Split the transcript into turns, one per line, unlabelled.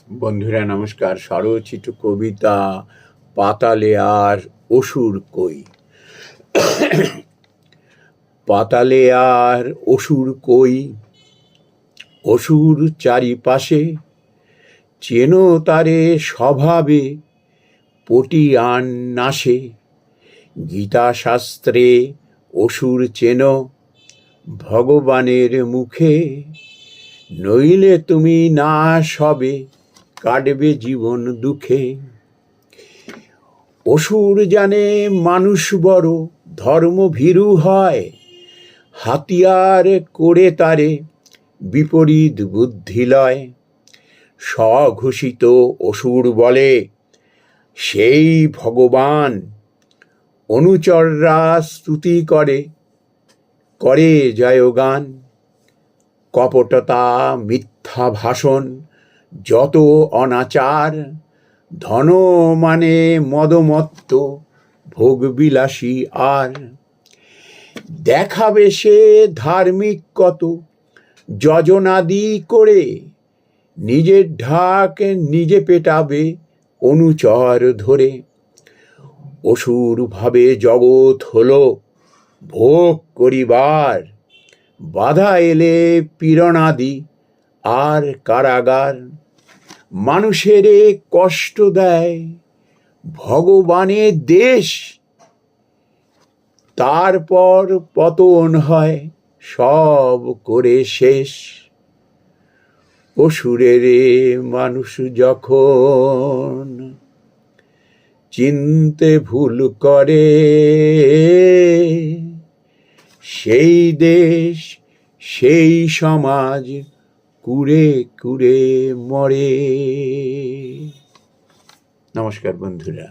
বন্ধুরা নমস্কার। স্বরচিত কবিতা পাতালে আর অসুর কই। পাতালে আর অসুর কই, অসুর চারিপাশে, চেনো তারে স্বভাবে পটিয়ান নাশে। গীতা শাস্ত্রে অসুর চেনো ভগবানের মুখে, নইলে তুমি নাশ হবে, কাটবে জীবন দুঃখে। অসুর জানে মানুষ বড় ধর্মভীরু হয়, হাতিয়ার করে তারে বিপরীত বুদ্ধি লয়। স্বঘোষিত অসুর বলে সেই ভগবান, অনুচররা স্তুতি করে করে জয়গান। কপটতা মিথ্যা ভাষণ যত অনাচার, ধন মানে মদমত্ত ভোগবিলাসী আর। দেখাবে সে ধার্মিক কত যজনাদি করে, নিজের ঢাক নিজে পেটাবে অনুচর ধরে। অসুর ভাবে জগৎ হলো ভোগ করিবার, বাধা এলে পীড়নাদি আর কারাগার। মানুষের কষ্ট দেয় ভগবানের দেশ, তারপর পতন হয় সব করে শেষ। অসুরের মানুষ যখন চিনতে ভুল করে, সেই দেশ সেই সমাজ কুড়ে কুড়ে মরে। নমস্কার বন্ধুরা।